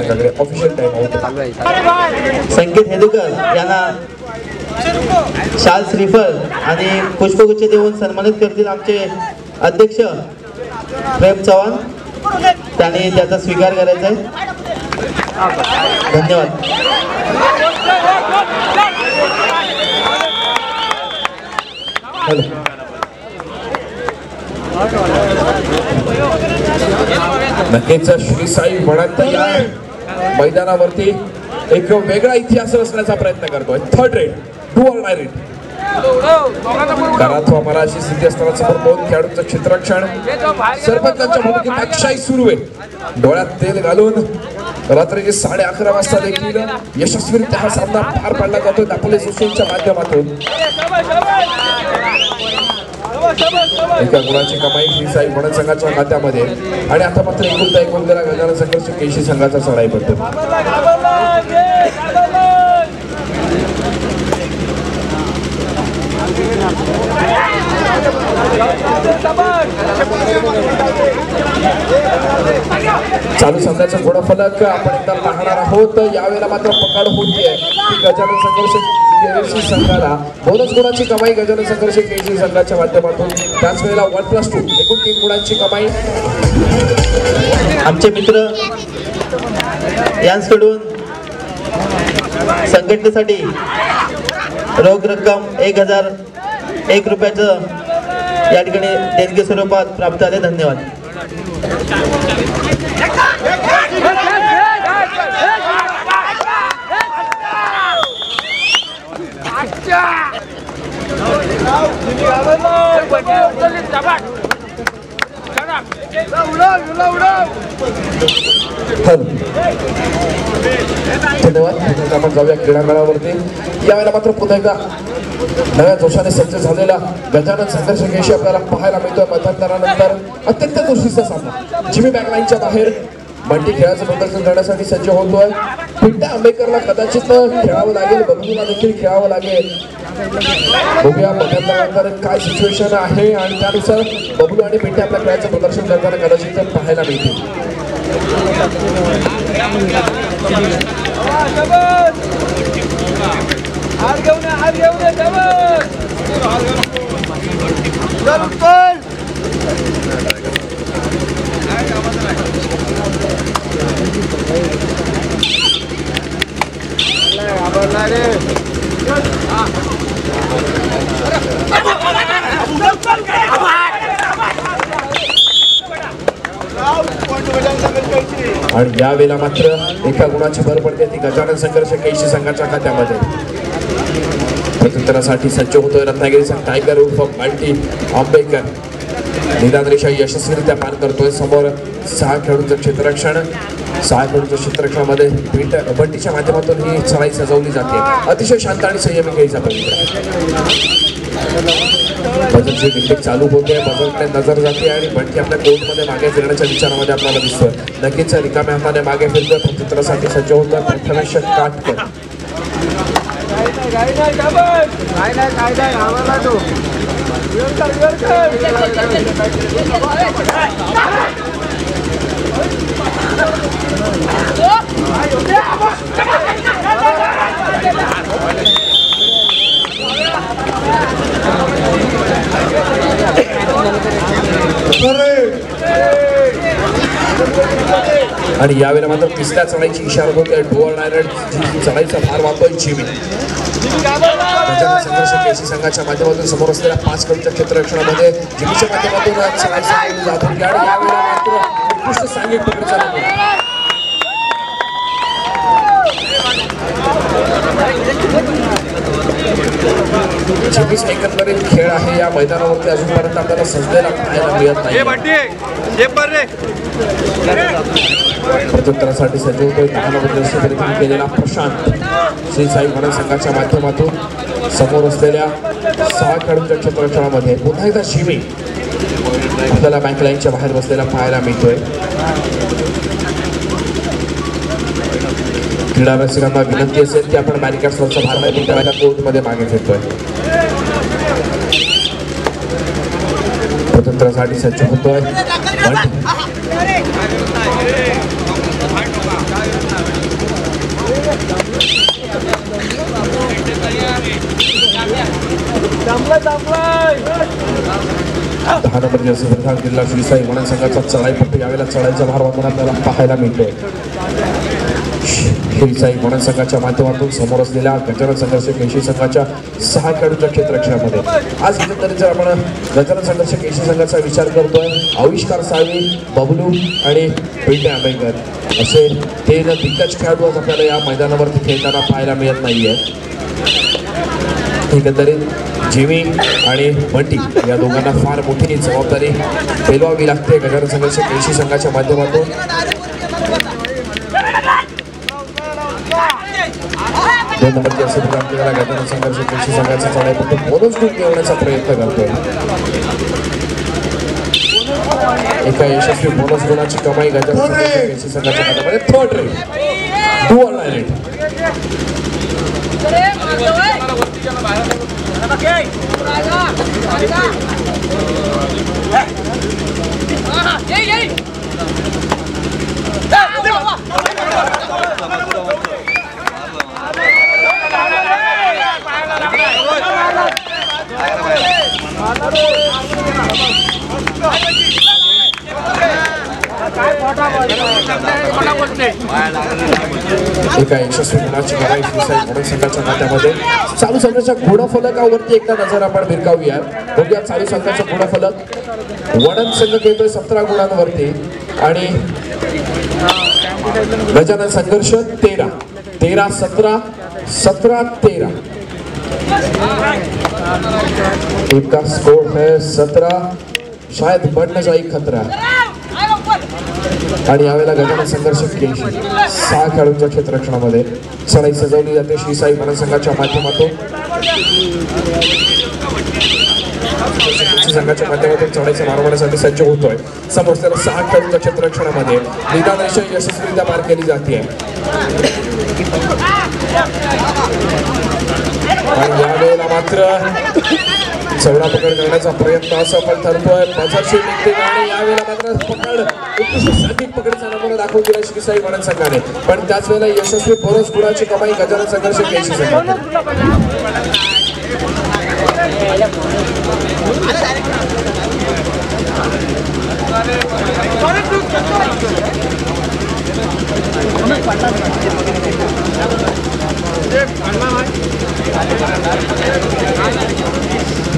संघाकडे official time out. संकेत हेदुकर यांना शाल श्रीफळ आणि पुष्पगुच्छ देऊन सन्मानित करतील आमचे अध्यक्ष प्रेम चव्हाण. त्यांनी त्याचा स्वीकार करायचा आहे. धन्यवाद. नक्कीच श्री साई म्हणत या मैदानावरती एक वेगळा इतिहास रचण्याचा प्रयत्न करतोय. Third red do or die red करा तो आम्हाला अशी स्थिती असताना समोर 2 खेळाडूंचं क्षेत्ररक्षण. सरपंचांच्या भूमिकेत अक्षय सुरू आहे. डोळ्यात तेल घालून रात्रीचे 11:30 वाजता देखील यशस्वीरित्या हा सामना पार पाडला जातोय दापोली असोसिएशनच्या माध्यमातून. एका गुणाची कमाई श्री साई म्हणत संघाच्या खात्यामध्ये आणि आता मात्र एकुलता एक गोल गजानन संघर्ष केशी संघाचा चढाई पडतो. चालू सामन्याचा गुणफलक आपण एकदा पाहणार आहोत. यावेळेला मात्र पकड होतीये की गजानन संघर्ष केशी संघाला बोनस गुणाची कमाई गजानन संघर्ष केशी संघाच्या माध्यमातून. त्याच वेळेला 1+2 एकूण 3 गुणांची कमाई. आमचे मित्र यांकडून संघटनेसाठी रोख रक्कम 1001 रुपयाचं या ठिकाणी देणगी स्वरूपात प्राप्त झाले. धन्यवाद. धन्यवाद. आपण जाऊया क्रीडांगणावरती. यावेळेला मात्र पुन्हा एकदा नव्या जोशाने सज्ज झालेला गजानन संघर्ष केशी आपल्याला पाहायला मिळतोय. मध्यंतरानंतर अत्यंत दुर्शिस्त सामना. जिमी बॅकलाईनच्या बाहेर बंटी खेळाचं प्रदर्शन करण्यासाठी सज्ज होतोय. पिंट्या आंबेकरला कदाचित खेळावं लागेल, बबलूला देखील खेळावं लागेल. बघूया मध्यंतरानंतर काय सिच्युएशन आहे आणि त्यानुसार बबलू आणि पिंट्या आपल्या खेळाचं प्रदर्शन करताना कदाचित पाहायला मिळतील. आणि यावेळेला मात्र एका गुणाची भर पडते ती गजानन संघर्ष केशी संघाच्या खात्यामध्ये. प्रत्युत्तरासाठी सज्ज होतोय रत्नागिरीचा टायगर उर्फ बंटी आंबेकर. निदान रेषा यशस्वीरित्या पार करतोय. समोर 6 खेळाडूंचं क्षेत्ररक्षण. 6 खेळाडूंच्या क्षेत्ररक्षणामध्ये बंटीच्या माध्यमातून ही चढाई सजवली जाते. अतिशय शांत आणि संयमी खेळीचा प्रयत्न. बजलची डिंपिक चालू होते. बजलकडे नजर जाते आणि बंटी आपल्या कोर्टमध्ये मागे फिरण्याच्या विचारामध्ये आपल्याला दिसतोय. नक्कीच रिकाम्या हाताने मागे फिरतोय. प्रत्युत्तरासाठी सज्ज होतोय प्रथमेश काटकर. आणि यावेळेला मात्र तिसऱ्या चढाईची इशारा होते. डोअर डायरेक्ट चढाईचा भार वाहतोय जिमी. संघर्ष केशी संघाच्या माध्यमातून समोर असलेल्या 5 खेळाडूंच्या क्षेत्ररक्षणामध्ये जिमीच्या माध्यमातून चढाई जात होती आणि यावेळेला मात्र उत्कृष्ट सांघिक पकड चालू होती. जिमीच एकंदरीत खेळ आहे या मैदानावरती अजूनपर्यंत आपल्याला सजलेला पाहायला मिळत नाही. प्रत्युत्तरासाठी सज्ज होतोय दहामध्ये केलेला प्रशांत. श्री साई म्हणत संघाच्या माध्यमातून समोर असलेल्या 6 खेळाडूंच्या क्षेत्ररक्षणामध्ये पुन्हा एकदा जिमी आपल्याला बँक लाईनच्या बाहेर बसलेला पाहायला मिळतोय. क्रीडा रसिकांना विनंती असेल की आपण बॅरिकेड्सवरचा भार माहिती करायला कोर्टमध्ये मागे फिरतोय. प्रत्युत्तरासाठी सज्ज होतोय 6 नंबर जर्सी प्रधान जिल्हा श्रीसाई वणन संघाचा चढाईपट्टी यावेळेला चढाईचा भार वाहून आपल्याला पाहायला मिळतोय. श्रीसाई वणन संघाच्या माध्यमातून समोर असलेल्या गजानन संघर्ष केशी संघाच्या 6 खेळाडूंच्या क्षेत्ररक्षणामध्ये आज एकंदरीत जर आपण गजानन संघर्ष केशी संघाचा विचार करतोय, आविष्कार साळवी, बबलू आणि पिंटे आंबेकर असे 3 दिग्गज खेळाडू आज आपल्याला या मैदानावरती खेळताना पाहायला मिळत नाहीये. एकंदरीत जिमी आणि बंटी या दोघांना फार मोठी जबाबदारी पेलवावी लागते गजानन संघर्ष केशी संघाच्या माध्यमातून. दोन नंबरची असे केलेला गजानन संघर्ष केशी संघाचा चढाईपट्टी बोनस गुण मिळवण्याचा प्रयत्न करतोय. एका यशस्वी बोनस गुणाची कमाई गजानन संघर्ष केशी संघाच्या हातामध्ये. Third rate do or die rate. एका यशस्वी गुणाची कमाई श्रीसाई वणन संघाच्या खात्यामध्ये. चालू संघाच्या गुणफलकावरती एकदा नजर आपण भिरकावूया. बघूया चालू संघाचा गुणफलक. वणन संघ खेळतोय 17 गुणांवरती आणि गजानन संघर्ष 13. 13 17 17 13. टीम का स्कोर है 17. शायद बढ़ न जाए खतरा. आणि यावेळेला गजानन संघर्ष केशी 6 खेळाडूंच्या क्षेत्ररक्षणामध्ये चढाई सजवली जाते श्रीसाई वणन संघाच्या माध्यमातून. संघाच्या माध्यमातून चढाईचा मारवण्यासाठी सज्ज होतोय. समोरच्या 6 खेळाडूंच्या क्षेत्ररक्षणामध्ये निदान रेषा यशस्वीरित्या पार केली जाते. आणि यावेळेला मात्र चौडा पकड करण्याचा प्रयत्न असफल ठरतोय. बजरशी निघते आणि यावेळेला मात्र पकड उत्कृष्ट पकडीचा नमुना दाखवून दिला श्रीसाई वणन संघाने. पण त्याच वेळेला यशस्वी बोनस गुणाची कमाई गजानन संघर्ष केशी संघाने.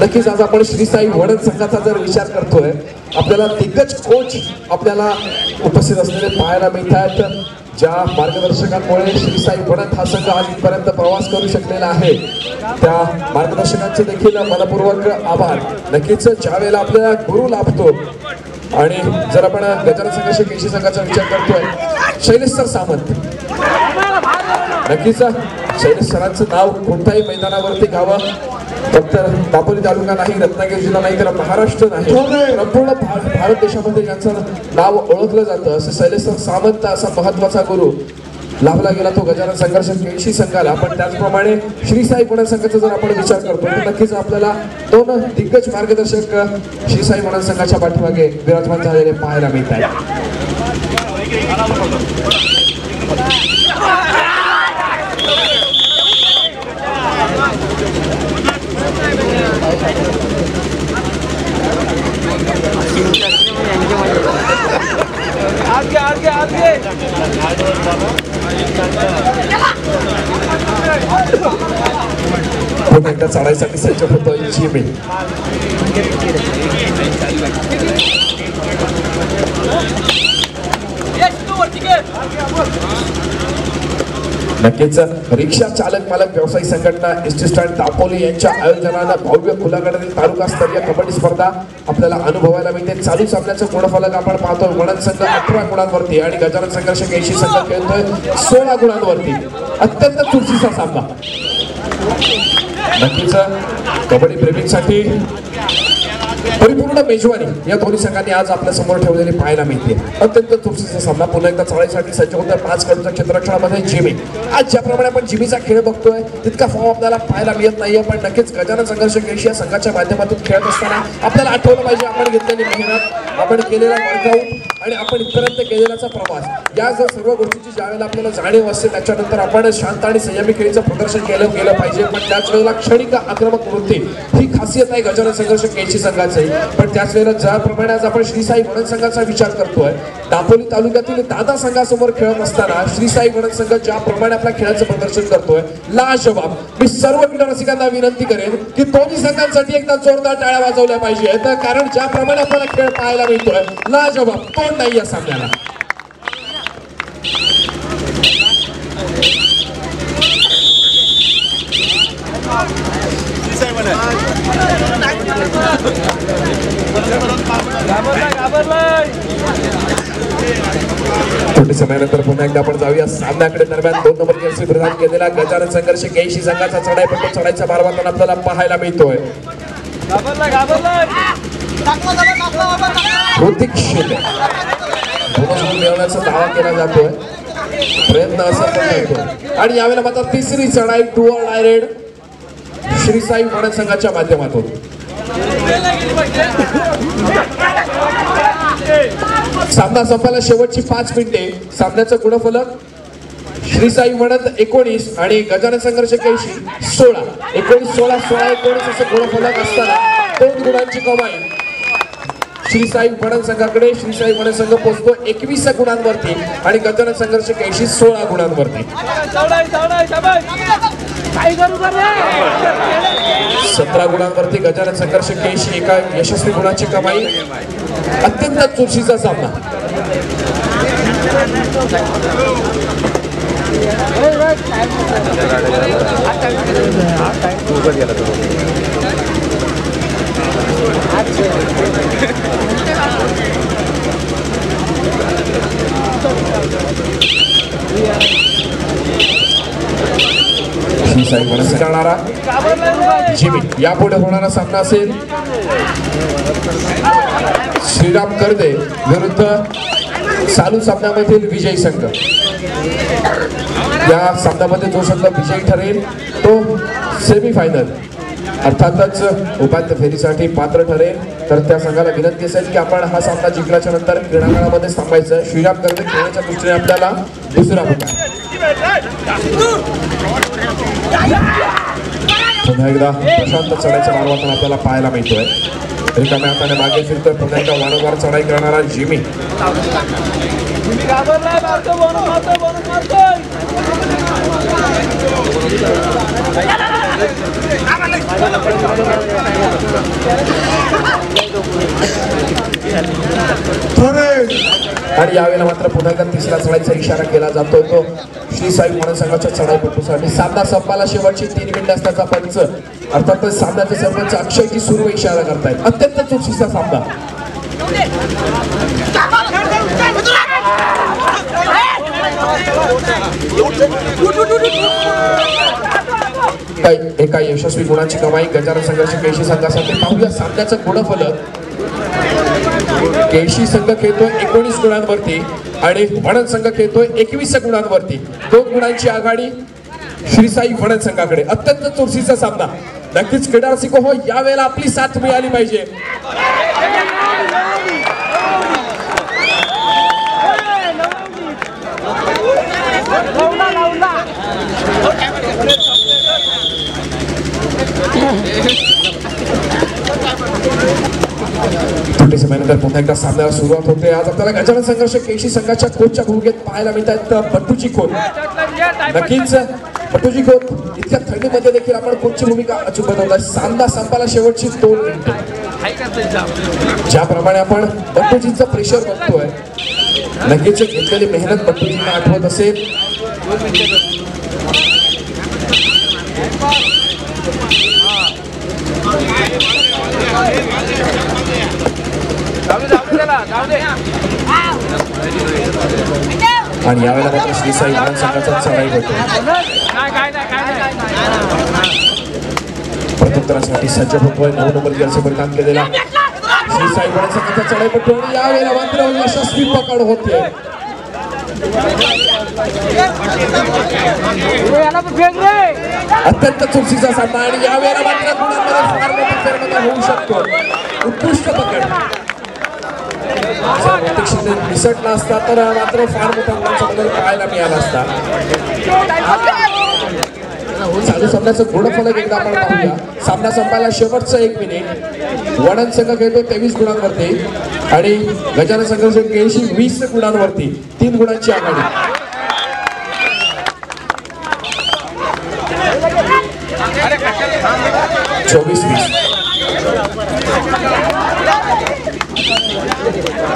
नक्कीच आज आपण श्रीसाई वणन संघाचा जर विचार करतोय, आपल्याला दिग्गज कोच आपल्याला उपस्थित असलेले पाहायला मिळतात. ज्या मार्गदर्शकांमुळे श्रीसाई वणन हा संघ आज इथपर्यंत प्रवास करू शकलेला आहे त्या मार्गदर्शकांचे देखील मनपूर्वक आभार. नक्कीच ज्या वेळेला आपल्याला गुरु लाभतो आणि जर आपण गजानन संघर्ष केशी संघाचा विचार करतोय, शैलेश सर सामंत. नक्कीच शैलेश सरांचं नाव कोणत्याही मैदानावरती गावं, फक्त दापोली तालुका नाही, रत्नागिरी जिल्हा नाही तर महाराष्ट्र नाही, संपूर्ण भारत देशामध्ये ज्यांचं नाव ओळखलं जातं असं शैलेश सर सामंत असा महत्वाचा गुरु लाभला गेला तो गजानन संघर्ष केशी संघाला. पण त्याचप्रमाणे श्रीसाई वणन संघाचा जर आपण विचार करतो तर नक्कीच आपल्याला 2 दिग्गज मार्गदर्शक श्रीसाई वणन संघाच्या पाठीमागे विराजमान झालेले पाहायला मिळत आहेत. पुन्हा एकदा चढाईसाठी सज्ज होतोय जिमी. नक्कीच रिक्षा चालक मालक व्यवसायी संघटना एसटी स्टँड दापोली यांच्या आयोजनानं भव्य खुल्या गटातील तालुकास्तरीय कबड्डी स्पर्धा आपल्याला अनुभवायला मिळते. चालू सामन्याचं गुणफलक आपण पाहतोय. वणन संघ 18 गुणांवरती आणि गजानन संघर्ष केशी संघ खेळतोय 16 गुणांवरती. अत्यंत चुरशीचा सामना. नक्कीच कबड्डी प्रेमींसाठी परिपूर्ण मेजवानी या दोन्ही संघांनी आज आपल्या समोर ठेवलेली पाहायला मिळते. अत्यंत चुरशीचा सामना. पुन्हा एकदा चढाईसाठी सज्ज होतोय 5 खेळाडूंच्या क्षेत्ररक्षणामध्ये जिमी. आज ज्याप्रमाणे आपण जिमीचा खेळ बघतोय तितका फॉर्म आपल्याला पाहायला मिळत नाहीये, पण नक्कीच गजानन संघर्ष केशी या संघाच्या माध्यमातून खेळत असताना आपल्याला आठवलं पाहिजे आपण घेतलेली मेहनत, आपण केलेला वर्कआउट आणि आपण इथपर्यंत केलेलाचा प्रवास, या जर सर्व गोष्टीची ज्यावेळेला आपल्याला जाणीव असते त्याच्यानंतर आपण शांत आणि संयमी खेळीचं प्रदर्शन केलं गेलं पाहिजे. पण त्याच वेळेला क्षणिक आक्रमक वृत्ती ही खासियत आहे गजानन संघर्ष केळशी संघाची. पण त्याच वेळेला ज्याप्रमाणे आज आपण श्री साई वणन संघाचा विचार करतोय, दापोली तालुक्यातील दादा संघासमोर खेळत असताना श्री साई वणन संघ ज्याप्रमाणे आपल्या खेळाचं प्रदर्शन करतोय, लाजवाब. मी सर्व क्रीडा रसिकांना विनंती करेन की दोन्ही संघांसाठी एकदा जोरदार टाळ्या वाजवल्या पाहिजेत, कारण ज्याप्रमाणे आपल्याला खेळ पाहायला मिळतोय, लाजवाब. तोंड नाही या सामन्याला. थोडी समयानंतर पुन्हा एकदा आपण जाऊया सामन्याकडे. दरम्यान 2 नंबर जर्सी प्रदान केलेला गजानन संघर्ष केळशी संघाचा चढाईपट्टू चढायचा मार्गातून आपल्याला पाहायला मिळतोय. ऋतिक शिंदे मिळवण्याचा दावा केला जातोय, प्रयत्न असा करतोय. आणि यावेळेला मात्र तिसरी चढाई do or die raid Shri Sai वणन संघाच्या माध्यमातून. सामना संपायला शेवटची 5 मिनिटे. सामन्याचं गुणफलक श्री साई वणन 19 आणि गजानन संघर्ष केळशी 16. 19-16, 16-19 असं गुणफलक असताना 2 गुणांची कमाई श्री साई वणन संघाकडे. श्री साई वणन संघ पोहोचतो 21 गुणांवरती आणि गजानन संघर्ष केळशी 16 गुणांवरती. 17 गुणांवरती गजानन संघर्ष केळशी. एका यशस्वी गुणाची कमाई. अत्यंत चुरशीचा सामना. श्री साई वणन जाणारा जिमी. यापुढे होणारा सामना असेल श्रीराम करदे विरुद्ध चालू सामन्यामधील विजयी संघ. या सामन्यामध्ये जो संघ विजयी ठरेल तो सेमीफायनल अर्थातच उपांत्य फेरीसाठी पात्र ठरेल. तर त्या संघाला विनंती असेल की आपण हा सामना जिंकल्याच्या नंतर क्रीडांगणामध्ये थांबायचं. श्रीराम करदे खेळण्याच्या दृष्टीने आपल्याला दुसरा पुकार. पुन्हा एकदा प्रशांत चढायच्या मार्गातून आपल्याला पाहायला मिळतोय. रिकाम्या हाताने मागे फिरतोय. पुन्हा एकदा वारंवार चढाई करणारा जिमी. आणि यावेळेला मात्र पुन्हा एकदा तिसऱ्या चढाईचा इशारा केला जातो तो श्री साई वणन संघाच्या चढाईपट्टूसाठी. सामना संपायला शेवटची 3 मिनिटे असल्याचा पंच अर्थातच सामन्याचे सरपंच अक्षयजी सुरू इशारा करतायत. अत्यंत चुरशीचा सामना. एका यशस्वी गुणाची कमाई गजानन संघर्ष केळशी संघासाठी. पाहूया सामन्याचं गुणफलक. केळशी संघ खेळतोय 19 गुणांवरती आणि वणन संघ खेळतोय 21 गुणांवरती. 2 गुणांची आघाडी श्री साई वणन संघाकडे. अत्यंत चुरशीचा सामना. नक्कीच क्रीडा रसिक हो, यावेळेला आपली साथ मिळाली पाहिजे. थोड्या समयानंतर पुन्हा एकदा सामन्याला सुरुवात होते. आज आपल्याला गजानन संघर्ष केळशी संघाच्या कोचच्या भूमिकेत पाहायला मिळतात बट्टूजी खोत. नक्कीच बट्टूजी खोत, इतक्या थंडीमध्ये देखील आपण कोचची भूमिका अचूक बनवलाय. सामना संपायला शेवटची 2 मिनिटे. ज्याप्रमाणे आपण बट्टूजींचं प्रेशर बघतोय, नक्कीच घेतलेली मेहनत बट्टूजींना आठवत असेल. आणि यावेळेला मात्र श्री साई वणन संघाचा चढाई होतो. प्रत्युत्तरासाठी सज्ज होतोय 9 नंबर जर्सी परिधान केलेला श्री साई वणन संघाचा चढाईपट्टू. आणि यावेळेला मात्र यशस्वी पकड होते. अत्यंत चुरशीचा सामना आणि यावेळेला मात्र गुणांमध्ये फार मोठा फेरबदल होऊ शकतो. उत्कृष्ट पकड. जर प्रत्यक्षात निसटला असता तर मात्र फार मोठा गुणांचा बदल पाहायला मिळाला असता. चालू सामन्याचं गुणफलक एकदा आपण पाहूया. सामना संपायला शेवटचं 1 मिनिट. वडन संघ खेळतो 23 गुणांवरती आणि गजानन संघ खेळशी 20 गुणांवरती. 3 गुणांची आघाडी.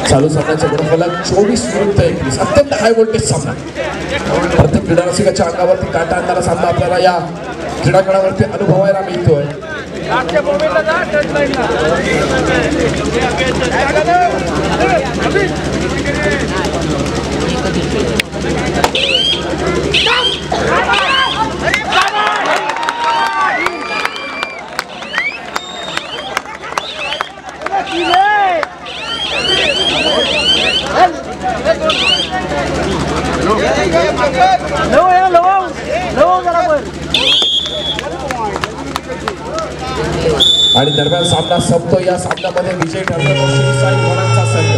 चालू सामन्याचं गुणफलक 24-21. अत्यंत हाय व्होल्टेज सामना. प्रत्येक क्रीडा रसिकाच्या अंगावरती काटा आणणारा सामना आपल्याला या क्रीडांगणावरती अनुभवायला मिळतोय. आणि दरम्यान सामना संपतो. या सामन्यामध्ये विजय ठरतो श्री साई वडांचा संघ.